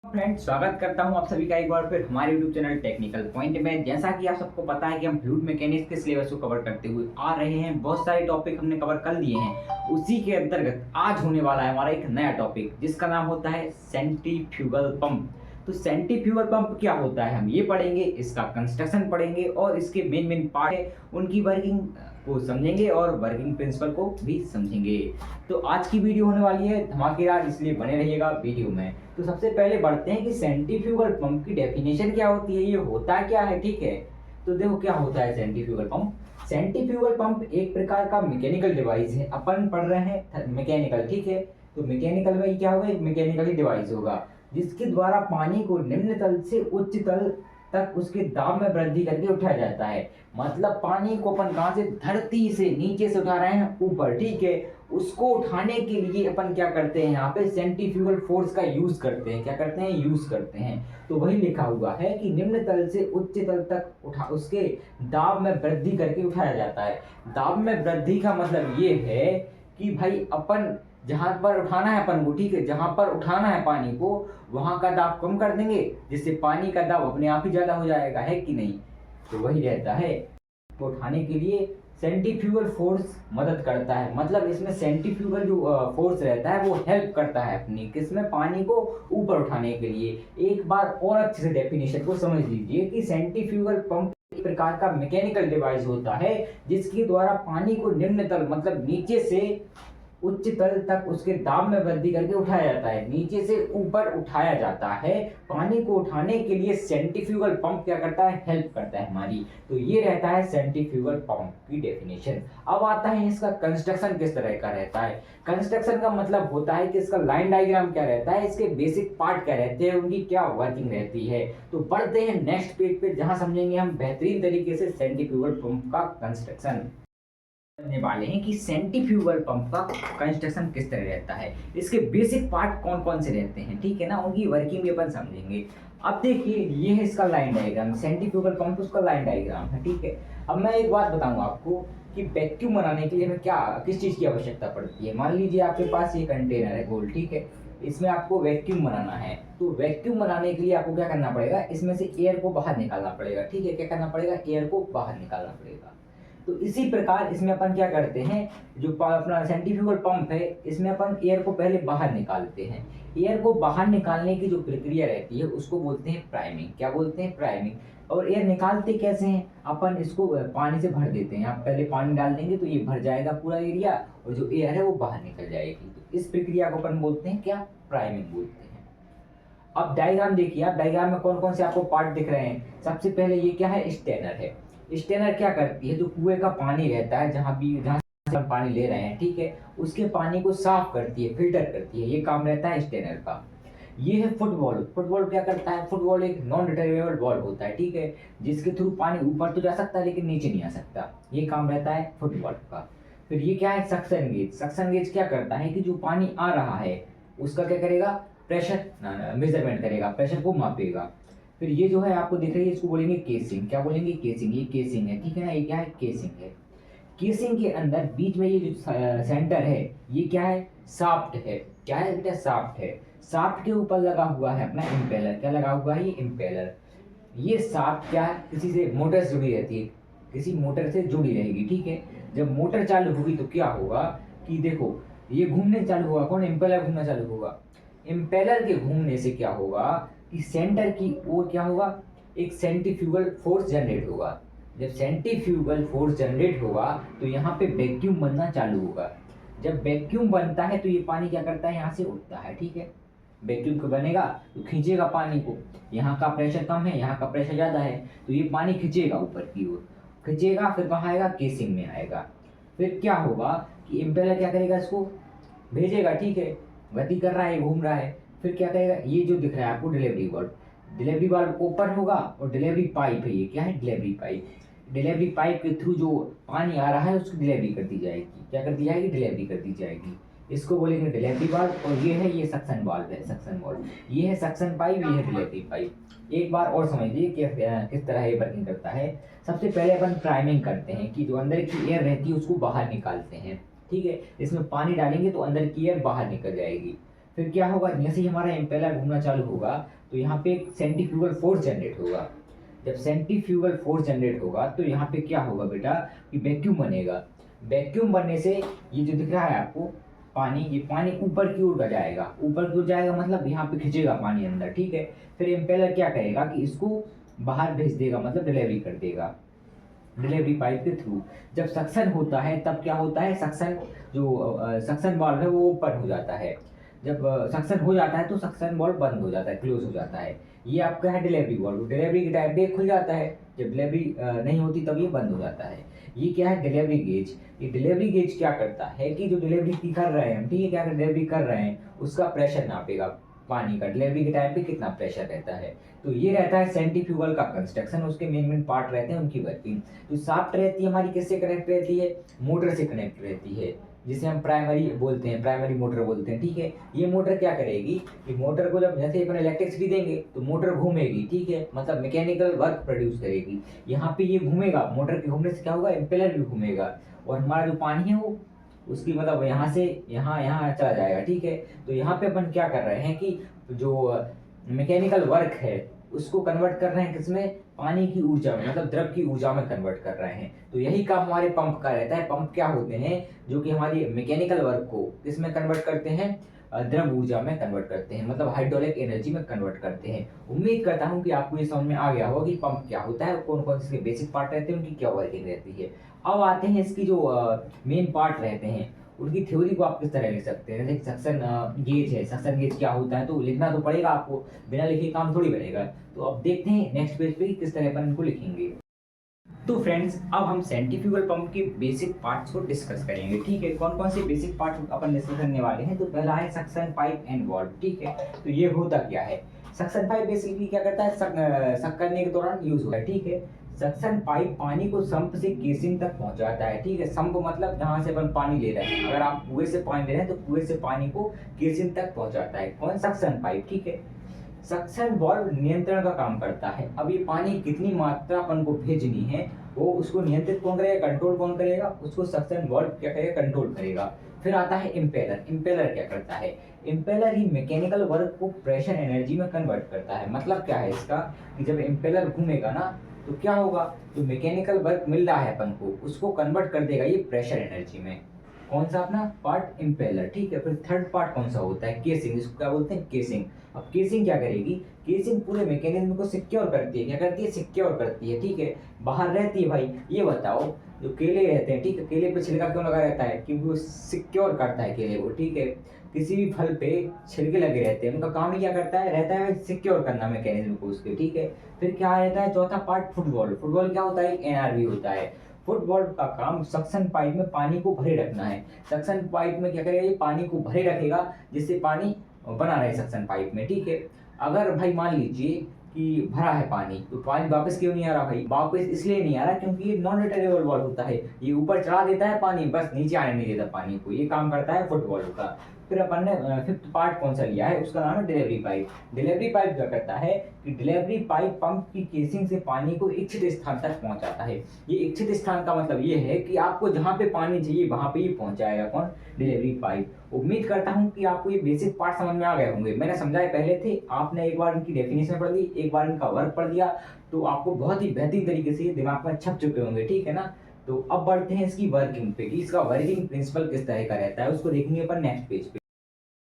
Friends, स्वागत करता हूं आप सभी का एक बार फिर हमारे YouTube चैनल टेक्निकल पॉइंट में। जैसा कि आप सबको पता है कि हम फ्लूइड मैकेनिक्स के सिलेबस को कवर करते हुए आ रहे हैं। बहुत सारे टॉपिक हमने कवर कर लिए हैं। उसी के अंतर्गत आज होने वाला है हमारा एक नया टॉपिक, जिसका नाम होता है सेंट्रीफ्यूगल पंप। तो सेंट्रीफ्यूगल पंप क्या होता है हम ये पढ़ेंगे, इसका कंस्ट्रक्शन पढ़ेंगे और इसके मेन मेन पार्ट है उनकी वर्किंग को समझेंगे और वर्किंग प्रिंसिपल को भी समझेंगे। तो आज की वीडियो होने वाली है धमाकेदार, इसलिए बने रहिएगा वीडियो में। तो सबसे पहले बढ़ते हैं कि सेंट्रीफ्यूगल पंप की डेफिनेशन क्या होती है, ये होता क्या है। ठीक है, तो देखो क्या होता है सेंट्रीफ्यूगल पंप। सेंट्रीफ्यूगल पंप एक प्रकार का मैकेनिकल डिवाइस है। अपन पढ़ रहे हैं मैकेनिकल, ठीक है, तो मैकेनिकल में क्या होगा, एक मैकेनिकल डिवाइस होगा जिसके द्वारा पानी को निम्न तल से उच्च तल तक उसके दाब में वृद्धि करके उठाया जाता है। मतलब पानी को अपन कहाँ से, धरती से नीचे से उठा रहे हैं ऊपर, ठीक है। उसको उठाने के लिए अपन क्या करते हैं, यहाँ पे सेंट्रीफ्यूगल फोर्स का यूज करते हैं। क्या करते हैं, यूज करते हैं। तो वही लिखा हुआ है कि निम्न तल से उच्च तल तक उठा उसके दाब में वृद्धि करके उठाया जाता है। दाब में वृद्धि का मतलब ये है कि भाई अपन जहां पर उठाना है अपन को, ठीक है, जहां पर उठाना है पानी को वहां का दाब कम कर देंगे, जिससे पानी का दाब अपने आप ही ज्यादा हो जाएगा, है कि नहीं। तो वही रहता है, तो उठाने के लिए सेंट्रीफ्यूगल फोर्स मदद करता है। मतलब इसमें सेंट्रीफ्यूगल जो फोर्स रहता है वो हेल्प करता है अपनी किसमें, पानी को ऊपर उठाने के लिए। एक बार और अच्छे से डेफिनेशन को समझ लीजिए कि सेंट्रीफ्यूगल पंप एक प्रकार का मैकेनिकल डिवाइस होता है जिसके द्वारा पानी को निम्न तल मतलब नीचे से उच्च तल तक उसके दाब में वृद्धि करके उठाया जाता है। नीचे से ऊपर उठाया जाता है। पानी को उठाने के लिए सेंट्रीफ्यूगल पंप क्या करता है, हेल्प करता है हमारी। तो ये रहता है सेंट्रीफ्यूगल पंप की डेफिनेशन। अब आता है इसका कंस्ट्रक्शन किस तरह का रहता है। कंस्ट्रक्शन का मतलब होता है कि इसका लाइन डायग्राम क्या रहता है, इसके बेसिक पार्ट क्या रहते हैं, उनकी क्या वर्किंग रहती है। तो बढ़ते हैं नेक्स्ट पेज पे, जहां समझेंगे हम बेहतरीन तरीके से सेंट्रीफ्यूगल पंप का कंस्ट्रक्शन करने वाले हैं कि सेंट्रीफ्यूगल पंप का कंस्ट्रक्शन किस तरह रहता है, इसके बेसिक पार्ट कौन कौन से रहते हैं, ठीक है ना, उनकी वर्किंग भी अपन समझेंगे। अब देखिए ये है इसका लाइन डायग्राम, सेंट्रीफ्यूगल पंप उसका लाइन डायग्राम है, ठीक है। अब मैं एक बात बताऊं आपको कि वैक्यूम बनाने के लिए हमें क्या किस चीज़ की आवश्यकता पड़ती है। मान लीजिए आपके पास ये कंटेनर है गोल, ठीक है, इसमें आपको वैक्यूम बनाना है। तो वैक्यूम बनाने के लिए आपको क्या करना पड़ेगा, इसमें से एयर को बाहर निकालना पड़ेगा, ठीक है। क्या करना पड़ेगा, एयर को बाहर निकालना पड़ेगा। तो इसी प्रकार इसमें अपन क्या करते हैं, जो अपना सेंट्रीफ्यूगल पंप है इसमें अपन एयर को पहले बाहर निकालते हैं। एयर को बाहर निकालने की जो प्रक्रिया रहती है उसको बोलते हैं प्राइमिंग। क्या बोलते हैं, प्राइमिंग। और एयर निकालते कैसे हैं, अपन इसको पानी से भर देते हैं। आप पहले पानी डाल देंगे तो ये भर जाएगा पूरा एरिया और जो एयर है वो बाहर निकल जाएगी। तो इस प्रक्रिया को अपन बोलते हैं क्या, प्राइमिंग बोलते हैं। अब डायग्राम देखिए आप, डायग्राम में कौन कौन से आपको पार्ट दिख रहे हैं। सबसे पहले ये क्या है, स्टेनर है। स्टेनर क्या करती है, जो कुएं का पानी रहता है जहाँ से हम पानी ले रहे हैं, ठीक है, उसके पानी को साफ करती है, फिल्टर करती है, ये काम रहता है स्टेनर का। ये है फुटबॉल। फुटबॉल क्या करता है, फुटबॉल एक नॉन रिटर्नेबल बॉल होता है, ठीक है, जिसके थ्रू पानी ऊपर तो जा सकता है लेकिन नीचे नहीं आ सकता। ये काम रहता है फुटबॉल का। फिर ये क्या है, सक्शन गेज। सक्शन गेज क्या करता है कि जो पानी आ रहा है उसका क्या करेगा, प्रेशर मेजरमेंट करेगा, प्रेशर को मापेगा। फिर ये जो है आपको दिख रही है, इसको बोलेंगे केसिंग। क्या बोलेंगे, केसिंग। ये केसिंग है, ठीक है ना, ये क्या है, केसिंग है। केसिंग के अंदर बीच में ये जो सेंटर है ये क्या है, शाफ्ट है। क्या है बेटा, शाफ्ट है। शाफ्ट के ऊपर लगा हुआ है अपना इम्पेलर। क्या लगा हुआ है, ये इम्पेलर। ये शाफ्ट क्या है, किसी से मोटर से जुड़ी रहती है, किसी मोटर से जुड़ी रहेगी, ठीक है। जब मोटर चालू होगी तो क्या होगा कि देखो ये घूमने चालू होगा, कौन, इम्पेलर घूमना चालू होगा। इम्पेलर के घूमने से क्या होगा कि सेंटर की ओर क्या होगा, एक सेंट्रीफ्यूगल फोर्स जनरेट होगा। जब सेंट्रीफ्यूगल फोर्स जनरेट होगा तो यहाँ पे वैक्यूम बनना चालू होगा। जब वैक्यूम बनता है तो ये पानी क्या करता है, यहाँ से उठता है, ठीक है। वैक्यूम को बनेगा तो खींचेगा पानी को। यहाँ का प्रेशर कम है, यहाँ का प्रेशर ज़्यादा है, तो ये पानी खींचेगा ऊपर की ओर, खींचेगा, फिर कहाँ आएगा, केसिंग में आएगा। फिर क्या होगा कि इम्पेलर क्या करेगा, इसको भेजेगा, ठीक है, गति कर रहा है, घूम रहा है। फिर क्या करेगा, ये जो दिख रहा है आपको delivery valve, delivery valve open होगा और डिलीवरी पाइप है, ये क्या है, डिलीवरी पाइप। डिलीवरी पाइप के थ्रू जो पानी आ रहा है उसकी डिलीवरी कर दी जाएगी। क्या कर दी जाएगी, डिलीवरी कर दी जाएगी। इसको बोलेंगे डिलीवरी वाल्व। और ये है, ये सक्शन वाल्व है, सक्शन वाल्व। ये है सक्शन पाइप, ये है डिलीवरी पाइप। एक बार और समझ लीजिए कि किस तरह ये वर्किंग करता है। सबसे पहले अपन प्राइमिंग करते हैं कि जो अंदर की एयर रहती है उसको बाहर निकालते हैं, ठीक है। इसमें पानी डालेंगे तो अंदर की एयर बाहर निकल जाएगी। फिर क्या होगा, जैसे ही हमारा इम्पेलर घूमना चालू होगा तो यहाँ पे एक सेंट्रीफ्यूगल फोर्स जनरेट होगा। जब सेंट्रीफ्यूगल फोर्स जनरेट होगा तो यहाँ पे क्या होगा बेटा कि वैक्यूम बनेगा। वैक्यूम बनने से ये जो दिख रहा है आपको पानी, ये पानी ऊपर की ओर जाएगा। ऊपर की ओर जाएगा मतलब यहाँ पे खींचेगा पानी अंदर, ठीक है। फिर इम्पेलर क्या करेगा कि इसको बाहर भेज देगा, मतलब डिलीवरी कर देगा डिलीवरी पाइप के थ्रू। जब सक्शन होता है तब क्या होता है, सक्शन जो सक्शन वाल्व है वो ओपन हो जाता है। जब सक्शन हो जाता है तो सक्शन वाल्व बंद हो जाता है, क्लोज हो जाता है। ये आपका है डिलीवरी वाल्व। डिलीवरी के टाइम पे खुल जाता है, जब डिलीवरी नहीं होती तब ये बंद हो जाता है। ये क्या है, डिलीवरी गेज। ये डिलीवरी गेज क्या करता है कि जो डिलीवरी की कर रहे हैं हम, ठीक है, क्या डिलीवरी कर रहे हैं उसका प्रेशर नापेगा। पानी का डिलीवरी के टाइम पे कितना प्रेशर रहता है। तो ये रहता है सेंट्रीफ्यूगल का कंस्ट्रक्शन, उसके मेन मेन पार्ट रहते हैं, उनकी वर्किंग। जो शाफ्ट रहती है हमारी किससे कनेक्ट रहती है, मोटर से कनेक्ट रहती है, जिसे हम प्राइमरी बोलते हैं, प्राइमरी मोटर बोलते हैं, ठीक है। ये मोटर क्या करेगी कि मोटर को जब जैसे अपन इलेक्ट्रिसिटी देंगे तो मोटर घूमेगी, ठीक है, मतलब मैकेनिकल वर्क प्रोड्यूस करेगी। यहाँ पे ये घूमेगा, मोटर के घूमने से क्या होगा, इम्पेलर भी घूमेगा और हमारा जो पानी है वो उसकी मतलब यहाँ से यहाँ यहाँ चला जाएगा, ठीक है। तो यहाँ पे अपन क्या कर रहे हैं कि जो मैकेनिकल वर्क है उसको कन्वर्ट कर रहे हैं किसमें, पानी की ऊर्जा में, मतलब द्रव की ऊर्जा में कन्वर्ट कर रहे हैं। तो यही काम हमारे पंप का रहता है। पंप क्या होते हैं, जो कि हमारी मैकेनिकल वर्क को किसमें कन्वर्ट करते हैं, द्रव ऊर्जा में कन्वर्ट करते हैं, मतलब हाइड्रोलिक एनर्जी में कन्वर्ट करते हैं। उम्मीद करता हूँ कि आपको ये समझ में आ गया होगा कि पंप क्या होता है, कौन कौन से बेसिक पार्ट रहते हैं, उनकी क्या वर्किंग रहती है। अब आते हैं इसकी जो मेन पार्ट रहते हैं, उनकी थ्योरी को आप किस तरह लिख सकते हैं। जैसे सक्शन गेज है, सक्शन गेज क्या होता है तो लिखना तो पड़ेगा आपको, बिना लिखे काम थोड़ी बनेगा। तो अब देखते हैं नेक्स्ट पेज पे किस तरह अपन इनको लिखेंगे। तो फ्रेंड्स अब हम सेंट्रीफ्यूगल पंप के बेसिक पार्ट्स को डिस्कस करेंगे, ठीक है। कौन कौन से बेसिक पार्ट अपन डिस्कस करने वाले हैं। तो पहला है सक्शन पाइप एंड वाल्व, ठीक है। तो ये होता क्या है, सक्शन पाइप बेसिकली क्या करता है, सक करने के दौरान यूज होता है, ठीक है। सक्शन पाइप पानी को संप से केसिंग तक पहुंचाता है, ठीक है। संप मतलब जहां से अपन पानी ले रहे हैं, अगर आप कुएं से पानी ले रहे हैं तो कुएं से पानी को केसिंग तक पहुंचाता है कौन, सक्शन पाइप, ठीक है। सक्शन वाल्व नियंत्रण का काम करता है। अब ये पानी कितनी मात्रा अपन को भेजनी है वो उसको नियंत्रित कौन करेगा, कंट्रोल कौन करेगा, उसको सक्शन वाल्व क्या करेगा, कंट्रोल करेगा। फिर आता है इम्पेलर। इम्पेलर क्या करता है, इम्पेलर ही मैकेनिकल वर्क को प्रेशर एनर्जी में कन्वर्ट करता है। मतलब क्या है इसका कि जब इम्पेलर घूमेगा ना तो क्या होगा, जो मैकेनिकल वर्क मिल रहा है अपन को उसको कन्वर्ट कर देगा ये प्रेशर एनर्जी में। कौन सा अपना पार्ट, इम्पेलर, ठीक है। फिर थर्ड पार्ट कौन सा होता है, केसिंग, इसको क्या बोलते हैं, केसिंग। अब केसिंग क्या करेगी, केसिंग पूरे मैकेनिज्म को सिक्योर करती है। क्या करती है, सिक्योर करती है, ठीक है। बाहर रहती है भाई, ये बताओ जो केले रहते हैं, ठीक है, केले पे छिलका क्यों लगा रहता है, क्योंकि वो सिक्योर करता है केले को, ठीक है। किसी भी फल पे छिलके लगे रहते हैं, उनका काम ही क्या करता है, रहता है सिक्योर करना मैकेनिज्म को उसके, ठीक है। फिर क्या रहता है चौथा पार्ट, फुटबॉल। फुटबॉल क्या होता है, एनआरवी होता है। फुट वाल्व का काम सक्शन पाइप में पानी को भरे रखना है। सक्शन पाइप में क्या करेगा, ये पानी को भरे रखेगा जिससे पानी बना रहे सक्शन पाइप में, ठीक है। अगर भाई मान लीजिए कि भरा है पानी तो पानी वापस क्यों नहीं आ रहा भाई, वापस इसलिए नहीं आ रहा क्योंकि ये नॉन रिटर्नेबल वाल्व होता है। ये ऊपर चढ़ा देता है पानी, बस नीचे आने नहीं देता पानी को, ये काम करता है फुट वाल्व का। फिर अपन ने फिफ्थ पार्ट कौन सा लिया है, उसका नाम है डिलीवरी पाइप। डिलीवरी पाइप क्या करता है कि डिलीवरी पाइप पंप की केसिंग से पानी को इच्छित स्थान तक पहुंचाता है। ये इच्छित स्थान का मतलब ये है कि आपको जहां पे पानी चाहिए वहां पे ही पहुंचाएगा कौन, डिलीवरी पाइप। उम्मीद करता हूं कि आपको ये बेसिक पार्ट समझ में आ गए होंगे। मैंने समझाए पहले थे, आपने एक बार इनकी डेफिनेशन पढ़ ली, एक बार इनका वर्क पढ़ लिया तो आपको बहुत ही बेहतरीन तरीके से दिमाग में छप चुके होंगे, ठीक है ना। तो अब बढ़ते हैं इसकी वर्किंग पे कि इसका वर्किंग प्रिंसिपल किस तरह का रहता है, उसको देखेंगे अपन नेक्स्ट पेज पे।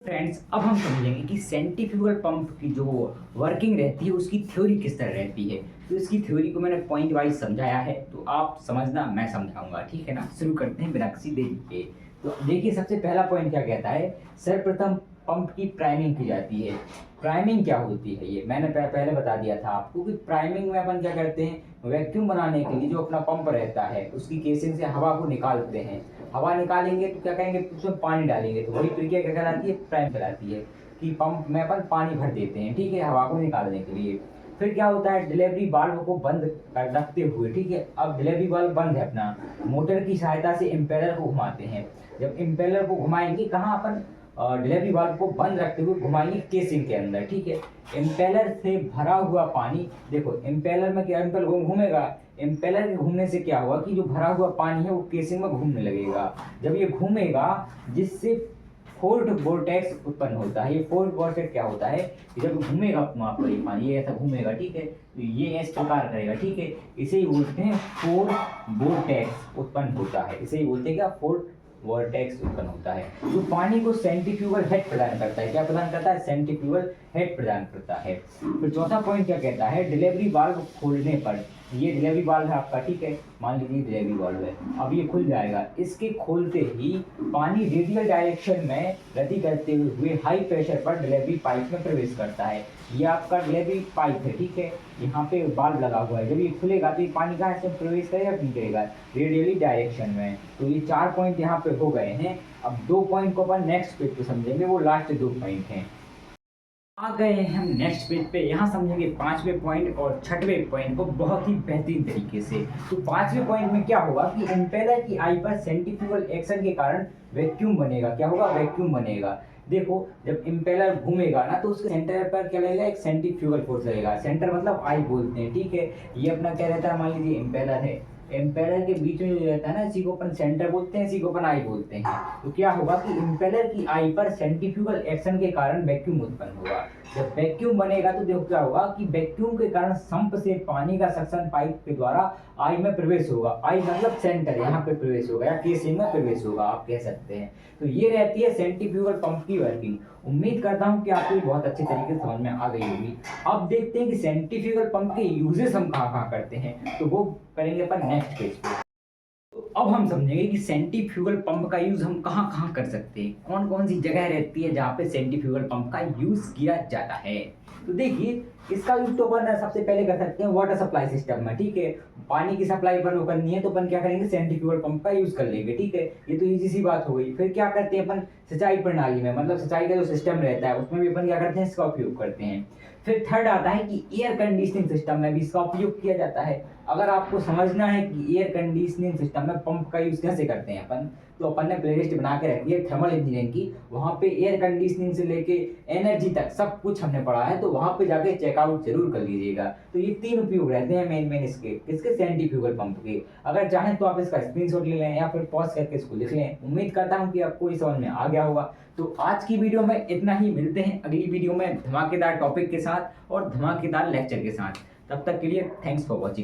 फ्रेंड्स अब हम समझेंगे कि सेंट्रीफ्यूगल पंप की जो वर्किंग रहती है उसकी थ्योरी किस तरह रहती है। तो इसकी थ्योरी को मैंने पॉइंट वाइज समझाया है, तो आप समझना, मैं समझाऊंगा, ठीक है ना। शुरू करते हैं बिना किसी देरी के। तो देखिए सबसे पहला पॉइंट क्या कहता है, सर्वप्रथम पंप की प्राइमिंग की जाती है। प्राइमिंग क्या होती है, ये मैंने पहले बता दिया था आपको कि प्राइमिंग में अपन क्या करते हैं, वैक्यूम बनाने के लिए जो अपना पंप रहता है उसकी केसिंग से हवा को निकालते हैं। हवा निकालेंगे तो क्या करेंगे, उसमें पानी डालेंगे, तो वही प्रक्रिया क्या कहलाती है, प्राइम कहलाती है। कि पंप में अपन पानी भर देते हैं, ठीक है, हवा को निकालने के लिए। फिर क्या होता है, डिलीवरी वाल्व को बंद कर रखते हुए, ठीक है। अब डिलीवरी वाल्व बंद है अपना, मोटर की सहायता से इम्पेलर को घुमाते हैं। जब इम्पेलर को घुमाएंगे कहाँ, अपन डिलीवरी वाल्व को बंद रखते हुए घुमाएंगे केसिंग के अंदर, ठीक है। इम्पेलर से भरा हुआ पानी, देखो इम्पेलर में क्या, इम्पेलर घूमेगा, इम्पेलर के घूमने से क्या होगा कि जो भरा हुआ पानी है वो केसिंग में घूमने लगेगा। जब ये घूमेगा जिससे फोर्स वोर्टेक्स उत्पन्न होता है। ये फोर्स वोर्टेक्स क्या होता है कि जब घूमेगा वहाँ पर ये पानी, ये ऐसा घूमेगा, ठीक है, तो ये इस प्रकार करेगा, ठीक है, इसे ही बोलते हैं फोर्स वोर्टेक्स उत्पन्न होता है। इसे ही बोलते हैं क्या, फोर्स वोर्टेक्स उत्पन्न होता है। जो पानी को सेंट्रीफ्यूगल हेड प्रदान करता है। क्या प्रदान करता है? सेंट्रीफ्यूगल हेड प्रदान करता है। फिर चौथा पॉइंट क्या कहता है, डिलीवरी वाल्व खोलने पर, ये डिलीवरी वाल्व है आपका, ठीक है, मान लीजिए डिलीवरी वाल्व है, अब ये खुल जाएगा। इसके खोलते ही पानी रेडियल डायरेक्शन में गति करते हुए हाई प्रेशर पर डिलीवरी पाइप में प्रवेश करता है। ये आपका डिलीवरी पाइप है, ठीक है, यहाँ पे वाल्व लगा हुआ है। जब ये खुलेगा तो ये पानी कहाँ से प्रवेश करेगा, नहीं करेगा, रेडियली डायरेक्शन में। तो ये 4 पॉइंट यहाँ पे हो गए हैं। अब 2 पॉइंट को अपन नेक्स्ट पेज पे समझेंगे, वो लास्ट 2 पॉइंट हैं। आ गए हैं हम नेक्स्ट पेज पे, यहाँ समझेंगे 5वें पॉइंट और 6वें पॉइंट को बहुत ही बेहतरीन तरीके से। तो 5वें पॉइंट में क्या होगा कि इम्पेलर की आई पर सेंट्रीफ्यूगल एक्शन के कारण वैक्यूम बनेगा। क्या होगा? वैक्यूम बनेगा। देखो, जब इम्पेलर घूमेगा ना तो उसके सेंटर पर क्या लगेगा, एक सेंट्रीफ्यूगल फोर्स लगेगा। सेंटर मतलब आई बोलते हैं, ठीक है। ये अपना क्या रहता है, मान लीजिए इम्पेलर है, इम्पेलर के बीच में जो रहता है ना, इसी को अपन सेंटर बोलते हैं, इसी को अपन आई बोलते हैं। तो क्या होगा कि इम्पेलर की आई पर सेंट्रीफ्यूगल एक्शन के कारण वैक्यूम उत्पन्न होगा। जब वैक्यूम बनेगा तो देखो क्या होगा कि वैक्यूम के कारण संप से पानी का सक्शन पाइप के द्वारा आई में प्रवेश होगा। आई मतलब सेंटर, यहाँ पे प्रवेश होगा या केसिंग में प्रवेश होगा, आप कह सकते हैं। तो ये रहती है सेंट्रीफ्यूगल पंप की वर्किंग। उम्मीद करता हूँ कि आपको बहुत अच्छे तरीके से समझ में आ गई होगी। अब देखते हैं कि सेंट्रीफ्यूगल पंप के यूजेस हम कहाँ कहाँ करते हैं, तो वो करेंगे अपन नेक्स्ट पेज पे। तो अब हम समझेंगे कि सेंट्रीफ्यूगल पंप का यूज हम कहाँ कहाँ कर सकते हैं, कौन कौन सी जगह रहती है जहाँ पे सेंट्रीफ्यूगल पंप का यूज किया जाता है। तो देखिए, इसका यूज तो अपन सबसे पहले कर सकते हैं वाटर सप्लाई सिस्टम में, ठीक है। पानी की सप्लाई अपन को करनी है तो अपन क्या करेंगे, सेंट्रीफ्यूगल पंप का यूज कर लेंगे, ठीक है। ये तो इजी सी बात हो गई। फिर क्या करते हैं अपन, सिंचाई प्रणाली में, मतलब सिंचाई का जो सिस्टम रहता है उसमें भी अपन क्या करते हैं, इसका उपयोग करते हैं। फिर थर्ड आता है कि एयर कंडीशनिंग सिस्टम में भी इसका उपयोग किया जाता है। अगर आपको समझना है कि एयर कंडीशनिंग सिस्टम में पंप का यूज कैसे करते हैं अपन, तो अपन ने प्लेलिस्ट बना के रखी है थर्मल इंजीनियरिंग की, वहाँ पे एयर कंडीशनिंग से लेके एनर्जी तक सब कुछ हमने पढ़ा है, तो वहाँ पे जाके चेकआउट जरूर कर लीजिएगा। तो ये 3 उपयोग रहते हैं मेन इसके सेंट्रीफ्यूगल पंप के। अगर चाहें तो आप इसका स्क्रीनशॉट ले लें या फिर पॉज करके इसको लिख लें। उम्मीद करता हूँ कि आपको ये समझ में आ गया होगा। तो आज की वीडियो में इतना ही, मिलते हैं अगली वीडियो में धमाकेदार टॉपिक के साथ और धमाकेदार लेक्चर के साथ। तब तक के लिए थैंक्स फॉर वॉचिंग।